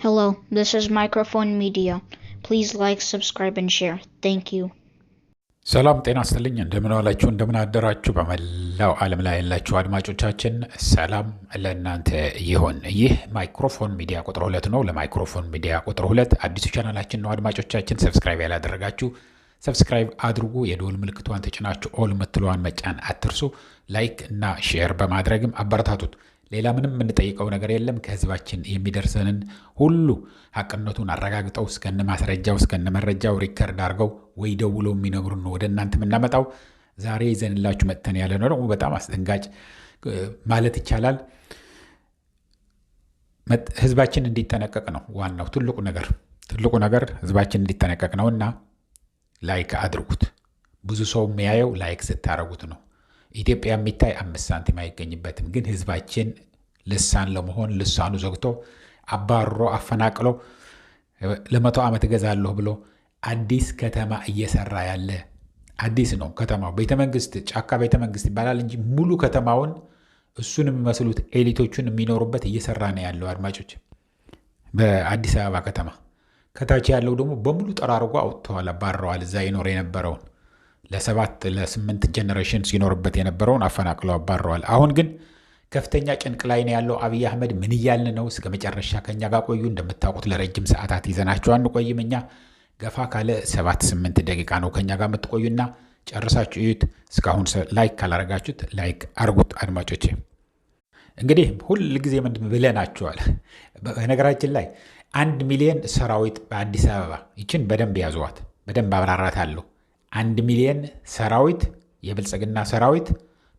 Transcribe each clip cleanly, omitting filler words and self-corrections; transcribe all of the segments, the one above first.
Hello, this is Microphone Media. Please like, subscribe, and share. Thank you. ሰላም ጤና ይስጥልኝ። እንደምን ዋላችሁ፣ እንደምን አደራችሁ። በመላው ዓለም ላይ ያላችሁ አድማጮቻችን ሰላም ለእናንተ ይሁን። ይህ ማይክሮፎን ሚዲያ ቁጥር 2 ነው። ለማይክሮፎን ሚዲያ ቁጥር 2 አዲሱ ቻናላችን ነው። አድማጮቻችን ሰብስክራይብ ያላደረጋችሁ ሰብስክራይብ አድርጉ። የደወል ምልክቷን ተጭናችሁ ኦል ምትለዋን መጫን አትርሱ። ላይክ እና ሼር በማድረግም አበረታቱት። ሌላ ምንም የምንጠይቀው ነገር የለም። ከህዝባችን የሚደርሰንን ሁሉ ሐቅነቱን አረጋግጠው እስከነ ማስረጃው እስከነ መረጃው ሪከርድ አድርገው ወይ ደውለው የሚነግሩን ነው ወደ እናንተ የምናመጣው። ዛሬ ይዘንላችሁ መጥተን ያለ ነው ደግሞ በጣም አስደንጋጭ ማለት ይቻላል። ህዝባችን እንዲጠነቀቅ ነው ዋናው ትልቁ ነገር ህዝባችን እንዲጠነቀቅ ነውና ላይክ አድርጉት። ብዙ ሰው የሚያየው ላይክ ስታረጉት ነው። ኢትዮጵያ የሚታይ 5 ሳንቲም አይገኝበትም። ግን ህዝባችን ልሳን ለመሆን ልሳኑ ዘግቶ አባሮ አፈናቅሎ ለ100 ዓመት እገዛለሁ ብሎ አዲስ ከተማ እየሰራ ያለ አዲስ ነው ከተማው። ቤተመንግስት ጫካ ቤተመንግስት ይባላል እንጂ ሙሉ ከተማውን እሱን የሚመስሉት ኤሊቶቹን የሚኖሩበት እየሰራ ነው ያለው። አድማጮች በአዲስ አበባ ከተማ ከታች ያለው ደግሞ በሙሉ ጠራርጎ አውጥተዋል፣ አባረዋል። እዛ ይኖር የነበረውን ለ7 ጀነሬሽን ሲኖርበት የነበረውን አፈናቅለው አባረዋል። አሁን ግን ከፍተኛ ጭንቅ ላይ ነው ያለው አብይ አህመድ። ምን እያልን ነው? እስከ መጨረሻ ከኛ ጋር ቆዩ። እንደምታውቁት ለረጅም ሰዓታት ይዘናቸው አንቆይም። እኛ ገፋ ካለ 7-8 ደቂቃ ነው ከኛ ጋር የምትቆዩና ጨርሳችሁ እዩት። እስካሁን ላይክ ካላረጋችሁት ላይክ አርጉት። አድማጮቼ እንግዲህ ሁል ጊዜ ምንድን ብለናችኋል። በነገራችን ላይ 1 ሚሊዮን ሰራዊት በአዲስ አበባ ይችን በደንብ ያዙዋት፣ በደንብ አብራራታለሁ። 1 ሚሊዮን ሰራዊት የብልጽግና ሰራዊት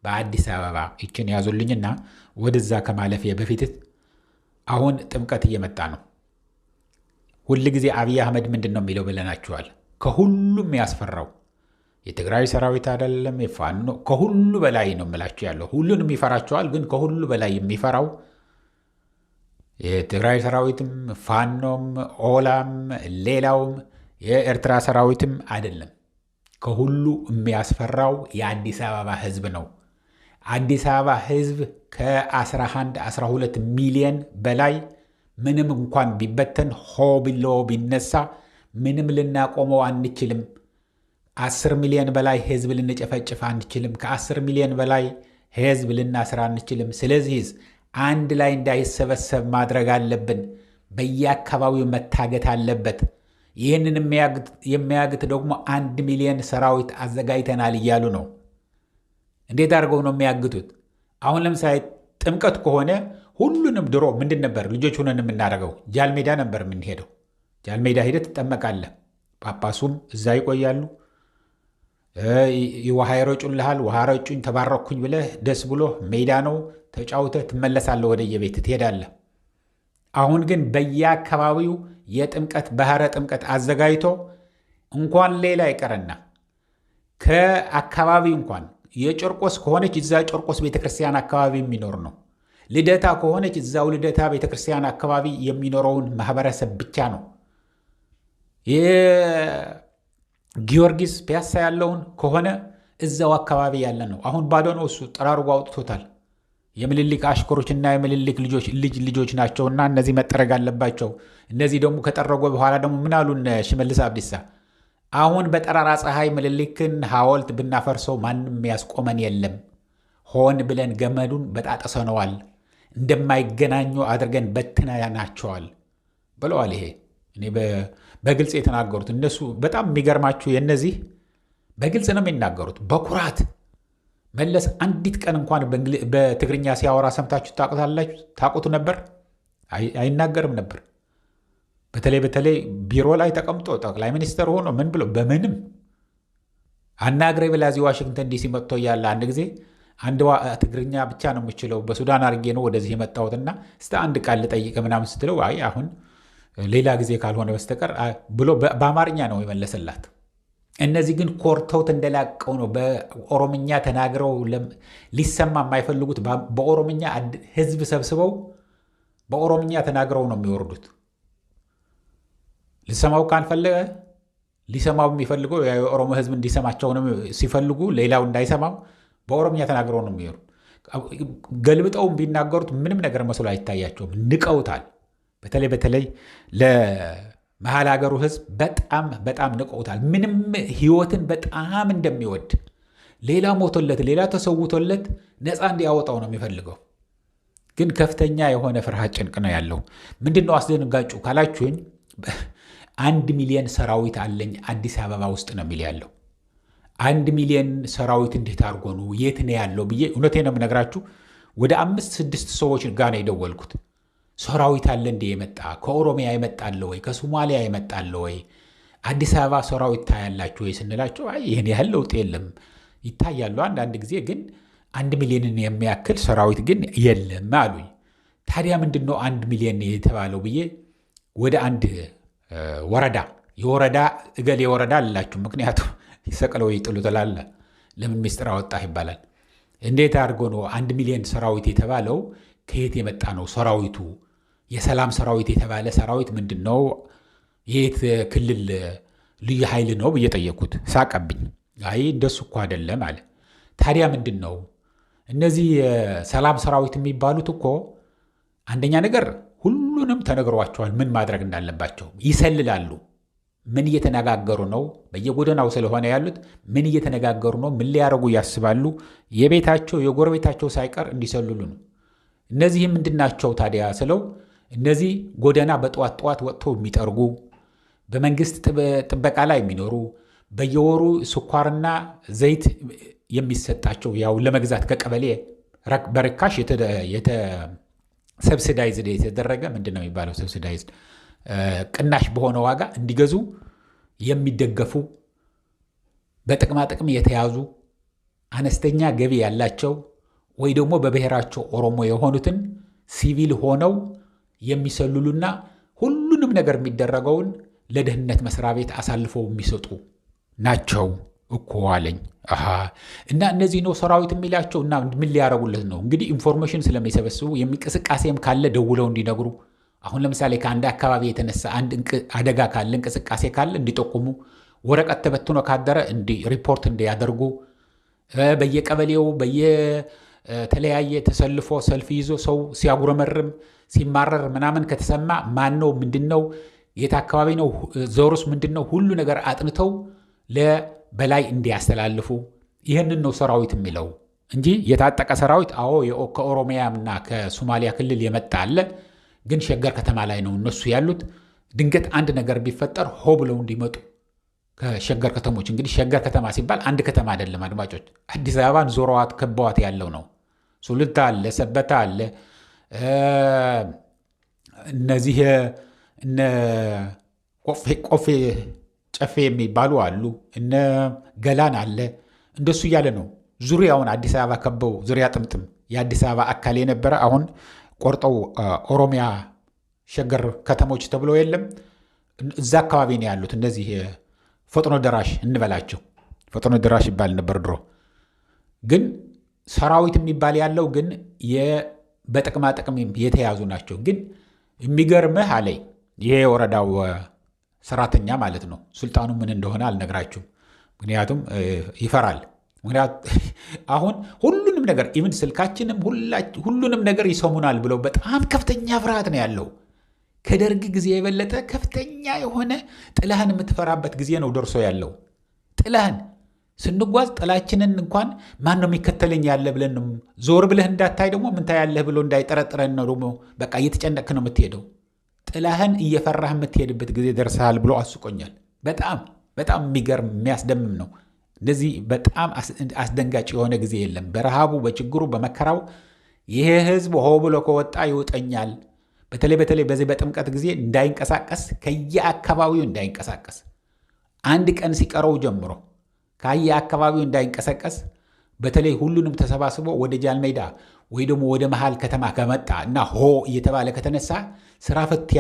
በአዲስ አበባ ይችን ያዙልኝና ወደዛ ከማለፊያ በፊት አሁን ጥምቀት እየመጣ ነው። ሁል ጊዜ አብይ አህመድ ምንድን ነው የሚለው ብለናችኋል። ከሁሉም ያስፈራው የትግራይ ሰራዊት አይደለም የፋኖ ከሁሉ በላይ ነው የምላችሁ ያለው። ሁሉንም ይፈራቸዋል፣ ግን ከሁሉ በላይ የሚፈራው የትግራይ ሰራዊትም ፋኖም ኦላም ሌላውም የኤርትራ ሰራዊትም አይደለም። ከሁሉ የሚያስፈራው የአዲስ አበባ ህዝብ ነው። አዲስ አበባ ህዝብ ከ11-12 ሚሊዮን በላይ ምንም እንኳን ቢበተን ሆ ብሎ ቢነሳ ምንም ልናቆመው አንችልም። 10 ሚሊዮን በላይ ህዝብ ልንጨፈጭፍ አንችልም። ከ10 ሚሊዮን በላይ ህዝብ ልናስር አንችልም። ስለዚህ አንድ ላይ እንዳይሰበሰብ ማድረግ አለብን። በየአካባቢው መታገት አለበት። ይህንን የሚያግት ደግሞ 1 ሚሊዮን ሰራዊት አዘጋጅተናል እያሉ ነው። እንዴት አድርገው ነው የሚያግቱት? አሁን ለምሳሌ ጥምቀት ከሆነ ሁሉንም ድሮ ምንድን ነበር ልጆች ሆነን የምናደርገው? ጃልሜዳ ነበር የምንሄደው። ጃልሜዳ ሄደህ ትጠመቃለህ። ጳጳሱም እዛ ይቆያሉ። ውሃ ይረጩልሃል። ውሃ ረጩኝ ተባረኩኝ ብለህ ደስ ብሎ ሜዳ ነው ተጫውተህ ትመለሳለህ፣ ወደ የቤት ትሄዳለህ። አሁን ግን በየአካባቢው የጥምቀት ባህረ ጥምቀት አዘጋጅቶ እንኳን ሌላ ይቀርና ከአካባቢ እንኳን የጨርቆስ ከሆነች እዛ ጨርቆስ ቤተክርስቲያን አካባቢ የሚኖር ነው። ልደታ ከሆነች እዛው ልደታ ቤተክርስቲያን አካባቢ የሚኖረውን ማህበረሰብ ብቻ ነው። የጊዮርጊስ ፒያሳ ያለውን ከሆነ እዛው አካባቢ ያለ ነው። አሁን ባዶ ነው፣ እሱ ጠራርጎ አውጥቶታል። የምልልክ አሽከሮችና የምልልክ ልጆች ናቸውና እነዚህ መጠረግ አለባቸው። እነዚህ ደግሞ ከጠረጉ በኋላ ደግሞ ምን አሉን ሽመልስ አብዲሳ? አሁን በጠራራ ፀሐይ ምልልክን ሐውልት ብናፈርሰው ማንም ያስቆመን የለም። ሆን ብለን ገመዱን በጣጥሰነዋል፣ እንደማይገናኙ አድርገን በትነናቸዋል ብለዋል። ይሄ እኔ በግልጽ የተናገሩት እነሱ። በጣም የሚገርማችሁ የነዚህ በግልጽ ነው የሚናገሩት በኩራት። መለስ አንዲት ቀን እንኳን በትግርኛ ሲያወራ ሰምታችሁ ታውቁት ነበር? አይናገርም ነበር። በተለይ ቢሮ ላይ ተቀምጦ ጠቅላይ ሚኒስትር ሆኖ ምን ብሎ በምንም አናግሬ ብላ እዚህ ዋሽንግተን ዲሲ መጥቶ እያለ አንድ ጊዜ አንድ ትግርኛ ብቻ ነው የምችለው በሱዳን አድርጌ ነው ወደዚህ የመጣሁትና እስቲ አንድ ቃል ልጠይቅ ምናምን ስትለው አይ አሁን ሌላ ጊዜ ካልሆነ በስተቀር ብሎ በአማርኛ ነው የመለሰላት። እነዚህ ግን ኮርተውት እንደላቀው ነው። በኦሮምኛ ተናግረው ሊሰማ የማይፈልጉት በኦሮምኛ ህዝብ ሰብስበው በኦሮምኛ ተናግረው ነው የሚወርዱት። ሊሰማው ካልፈለገ ሊሰማው የሚፈልገው የኦሮሞ ህዝብ እንዲሰማቸው ሲፈልጉ ሌላው እንዳይሰማው በኦሮምኛ ተናግረው ነው የሚወርዱት። ገልብጠውም ቢናገሩት ምንም ነገር መስሎ አይታያቸውም። ንቀውታል። በተለይ ለመሀል ሀገሩ ህዝብ በጣም በጣም ንቀውታል። ምንም ህይወትን በጣም እንደሚወድ ሌላ ሞቶለት ሌላ ተሰውቶለት ነፃ እንዲያወጣው ነው የሚፈልገው። ግን ከፍተኛ የሆነ ፍርሃት ጭንቅ ነው ያለው። ምንድነው አስደንጋጩ ካላችሁኝ 1 ሚሊዮን ሰራዊት አለኝ አዲስ አበባ ውስጥ ነው የሚል ያለው። 1 ሚሊዮን ሰራዊት እንዴት አድርጎ ነው የት ነው ያለው ብዬ እውነቴን ነው የምነግራችሁ። ወደ 5-6 ሰዎች ጋር ነው የደወልኩት። ሰራዊት አለ እንዴ የመጣ ከኦሮሚያ የመጣለ ወይ ከሶማሊያ የመጣለ ወይ አዲስ አበባ ሰራዊት ታያላችሁ ወይ ስንላቸው አይ ይሄን ያህል ለውጥ የለም ይታያሉ አንዳንድ ጊዜ ግን 1 ሚሊዮንን የሚያክል ሰራዊት ግን የለም አሉኝ። ታዲያ ምንድነው 1 ሚሊዮን የተባለው ብዬ ወደ አንድ ወረዳ የወረዳ እገሌ ወረዳ አላችሁ ምክንያቱም ይሰቀለው ይጥሉታል ለምን ሚስጥር አወጣህ ይባላል። እንዴት አድርጎ ነው 1 ሚሊዮን ሰራዊት የተባለው? ከየት የመጣ ነው ሰራዊቱ? የሰላም ሰራዊት የተባለ ሰራዊት ምንድነው? የት ክልል ልዩ ኃይል ነው ብዬ ጠየቅኩት። ሳቀብኝ። አይ እንደሱ እኮ አይደለም አለ። ታዲያ ምንድነው? እነዚህ ሰላም ሰራዊት የሚባሉት እኮ አንደኛ ነገር ሁሉንም ተነግሯቸዋል ምን ማድረግ እንዳለባቸው። ይሰልላሉ። ምን እየተነጋገሩ ነው? በየጎደናው ስለሆነ ያሉት ምን እየተነጋገሩ ነው? ምን ሊያደርጉ ያስባሉ? የቤታቸው የጎረቤታቸው ሳይቀር እንዲሰልሉ ነው። እነዚህ ምንድናቸው ታዲያ ስለው እነዚህ ጎደና በጠዋት ወጥተው የሚጠርጉ በመንግስት ጥበቃ ላይ የሚኖሩ በየወሩ ስኳርና ዘይት የሚሰጣቸው ያው ለመግዛት ከቀበሌ በርካሽ ሰብሲዳይዝድ የተደረገ ምንድነው የሚባለው? ሰብሲዳይዝድ ቅናሽ በሆነ ዋጋ እንዲገዙ የሚደገፉ በጥቅማ ጥቅም የተያዙ አነስተኛ ገቢ ያላቸው ወይ ደግሞ በብሔራቸው ኦሮሞ የሆኑትን ሲቪል ሆነው የሚሰልሉና ሁሉንም ነገር የሚደረገውን ለደህንነት መስሪያ ቤት አሳልፈው የሚሰጡ ናቸው እኮ አለኝ። እና እነዚህ ነው ሰራዊት የሚላቸው እና ምን ሊያረጉለት ነው? እንግዲህ ኢንፎርሜሽን ስለሚሰበስቡ የሚንቅስቃሴም ካለ ደውለው እንዲነግሩ። አሁን ለምሳሌ ከአንድ አካባቢ የተነሳ አንድ አደጋ ካለ እንቅስቃሴ ካለ እንዲጠቁሙ፣ ወረቀት ተበትኖ ካደረ ሪፖርት እንዲያደርጉ፣ በየቀበሌው በየተለያየ ተሰልፎ ሰልፍ ይዞ ሰው ሲያጉረመርም ሲማረር ምናምን ከተሰማ ማን ነው ምንድነው የት አካባቢ ነው ዞሩስ ምንድነው ሁሉ ነገር አጥንተው በላይ እንዲያስተላልፉ። ይህንን ነው ሰራዊት የሚለው እንጂ የታጠቀ ሰራዊት አዎ ከኦሮሚያና ከሶማሊያ ክልል የመጣ አለ፣ ግን ሸገር ከተማ ላይ ነው እነሱ ያሉት። ድንገት አንድ ነገር ቢፈጠር ሆ ብለው እንዲመጡ ከሸገር ከተሞች። እንግዲህ ሸገር ከተማ ሲባል አንድ ከተማ አይደለም አድማጮች፣ አዲስ አበባን ዞረዋት ከበዋት ያለው ነው። ሱሉልታ አለ፣ ሰበታ አለ፣ እነዚህ እነ ቆፌ ጨፌ የሚባሉ አሉ፣ እነ ገላን አለ። እንደሱ እያለ ነው ዙሪያውን አዲስ አበባ ከበው ዙሪያ ጥምጥም የአዲስ አበባ አካል የነበረ አሁን ቆርጠው ኦሮሚያ ሸገር ከተሞች ተብሎ የለም እዛ አካባቢ ነው ያሉት። እነዚህ ፈጥኖ ደራሽ እንበላቸው፣ ፈጥኖ ደራሽ ይባል ነበር ድሮ። ግን ሰራዊት የሚባል ያለው ግን በጥቅማ ጥቅም የተያዙ ናቸው። ግን የሚገርምህ አለኝ ይሄ የወረዳው ሰራተኛ ማለት ነው። ሱልጣኑ ምን እንደሆነ አልነግራችሁም፣ ምክንያቱም ይፈራል። አሁን ሁሉንም ነገር ኢቭን ስልካችንም ሁሉንም ነገር ይሰሙናል ብለው በጣም ከፍተኛ ፍርሃት ነው ያለው። ከደርግ ጊዜ የበለጠ ከፍተኛ የሆነ ጥላህን የምትፈራበት ጊዜ ነው ደርሶ ያለው። ጥላህን ስንጓዝ ጥላችንን እንኳን ማን ነው የሚከተለኝ ያለ ብለን ዞር ብለህ እንዳታይ ደግሞ ምን ታያለህ ብሎ እንዳይጠረጥረን ነው ደግሞ በቃ እየተጨነቅ ነው የምትሄደው። ጥላህን እየፈራህ የምትሄድበት ጊዜ ደርሰሃል ብሎ አስቆኛል። በጣም በጣም የሚገርም የሚያስደምም ነው። እንደዚህ በጣም አስደንጋጭ የሆነ ጊዜ የለም። በረሃቡ በችግሩ በመከራው ይሄ ህዝብ ሆ ብሎ ከወጣ ይውጠኛል። በተለይ በዚህ በጥምቀት ጊዜ እንዳይንቀሳቀስ ከየአካባቢው እንዳይንቀሳቀስ አንድ ቀን ሲቀረው ጀምሮ ከየአካባቢው እንዳይንቀሳቀስ በተለይ ሁሉንም ተሰባስቦ ወደ ጃልሜዳ ወይ ደግሞ ወደ መሃል ከተማ ከመጣ እና ሆ እየተባለ ከተነሳ ስራ ፈት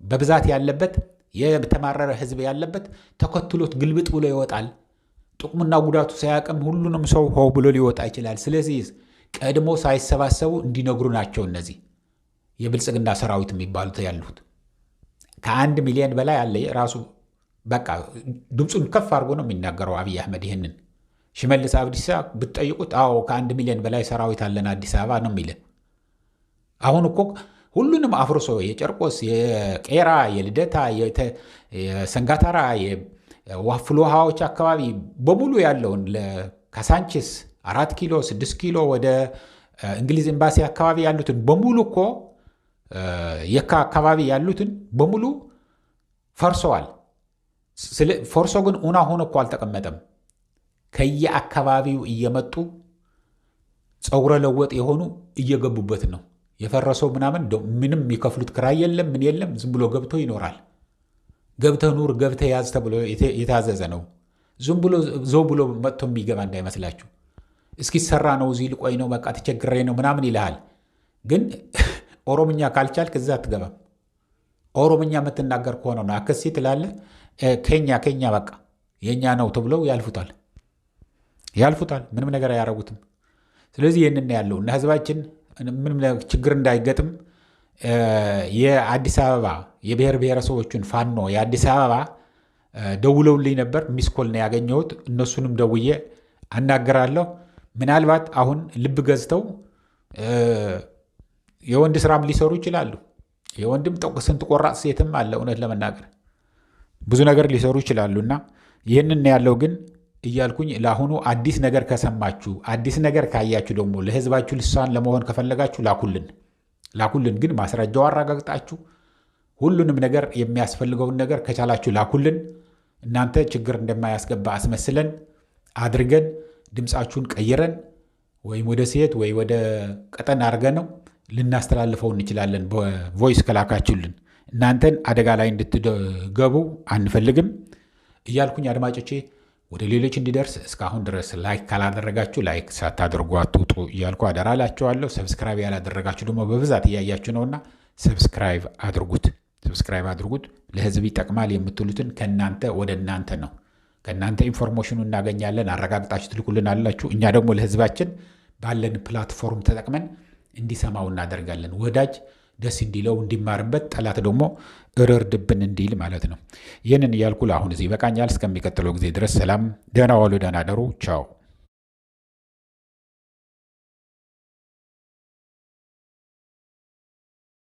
በብዛት ያለበት የተማረረ ህዝብ ያለበት ተከትሎት ግልብጥ ብሎ ይወጣል። ጥቅሙና ጉዳቱ ሳያቅም ሁሉንም ሰው ሆ ብሎ ሊወጣ ይችላል። ስለዚህ ቀድሞ ሳይሰባሰቡ እንዲነግሩ ናቸው እነዚህ የብልጽግና ሰራዊት የሚባሉት ያሉት። ከ1 ሚሊዮን በላይ አለ ራሱ በቃ ድምፁን ከፍ አድርጎ ነው የሚናገረው አብይ አህመድ። ይህንን ሽመልስ አብዲሳ ብትጠይቁት አዎ ከ1 ሚሊዮን በላይ ሰራዊት አለን አዲስ አበባ ነው የሚል። አሁን እኮ ሁሉንም አፍርሶ የጨርቆስ፣ የቄራ፣ የልደታ፣ የሰንጋተራ፣ የዋፍሎ ውሃዎች አካባቢ በሙሉ ያለውን ከሳንቺስ 4 ኪሎ 6 ኪሎ ወደ እንግሊዝ ኤምባሲ አካባቢ ያሉትን በሙሉ እኮ የካ አካባቢ ያሉትን በሙሉ ፈርሰዋል። ፈርሶ ግን ኡና ሆኖ እኮ አልተቀመጠም። ከየአካባቢው እየመጡ ጸጉረ ለወጥ የሆኑ እየገቡበት ነው። የፈረሰው ምንም የሚከፍሉት ክራይ የለም፣ ምን የለም። ዝም ብሎ ገብቶ ይኖራል። ገብተህ ኑር፣ ገብተህ ያዝ ተብሎ የታዘዘ ነው። ዝም ብሎ ዘው ብሎ መጥቶ የሚገባ እንዳይመስላችሁ። እስኪሰራ ነው፣ እዚህ ልቆይ ነው፣ በቃ ተቸግሬ ነው ምናምን ይልሃል። ግን ኦሮምኛ ካልቻልክ እዛ አትገባም። ኦሮምኛ የምትናገር ከሆነ ነው አከሲ ትላለህ። ኬኛ በቃ የኛ ነው ተብለው ያልፉታል። ምንም ነገር አያረጉትም። ስለዚህ ይህንን ያለው እና ህዝባችን ምንም ችግር እንዳይገጥም የአዲስ አበባ የብሔር ብሔረሰቦችን ፋኖ የአዲስ አበባ ደውለውልኝ ነበር። ሚስኮል ነው ያገኘሁት። እነሱንም ደውዬ አናገራለሁ። ምናልባት አሁን ልብ ገዝተው የወንድ ስራም ሊሰሩ ይችላሉ። የወንድም ስንት ቆራጥ ሴትም አለ። እውነት ለመናገር ብዙ ነገር ሊሰሩ ይችላሉና ይህንን ያለው ግን እያልኩኝ ለአሁኑ አዲስ ነገር ከሰማችሁ፣ አዲስ ነገር ካያችሁ ደግሞ ለህዝባችሁ ልሳን ለመሆን ከፈለጋችሁ ላኩልን። ግን ማስረጃው አረጋግጣችሁ ሁሉንም ነገር የሚያስፈልገውን ነገር ከቻላችሁ ላኩልን። እናንተ ችግር እንደማያስገባ አስመስለን አድርገን ድምፃችሁን ቀይረን ወይም ወደ ሴት ወይ ወደ ቀጠን አድርገን ነው ልናስተላልፈው እንችላለን። በቮይስ ከላካችሁልን እናንተን አደጋ ላይ እንድትገቡ አንፈልግም እያልኩኝ አድማጮቼ ወደ ሌሎች እንዲደርስ እስካሁን ድረስ ላይክ ካላደረጋችሁ ላይክ ሳታደርጉ አትውጡ እያልኩ አደራ እላችኋለሁ። ሰብስክራይብ ያላደረጋችሁ ደግሞ በብዛት እያያችሁ ነውና ሰብስክራይብ አድርጉት። ለህዝብ ይጠቅማል የምትሉትን ከእናንተ ወደ እናንተ ነው። ከእናንተ ኢንፎርሜሽኑ እናገኛለን፣ አረጋግጣችሁ ትልኩልን አላችሁ። እኛ ደግሞ ለህዝባችን ባለን ፕላትፎርም ተጠቅመን እንዲሰማው እናደርጋለን። ወዳጅ ደስ እንዲለው እንዲማርበት፣ ጠላት ደግሞ እርርድብን እንዲል ማለት ነው። ይህንን እያልኩ ለአሁን እዚህ ይበቃኛል። እስከሚቀጥለው ጊዜ ድረስ ሰላም፣ ደህና ዋሉ፣ ደህና ደሩ። ቻው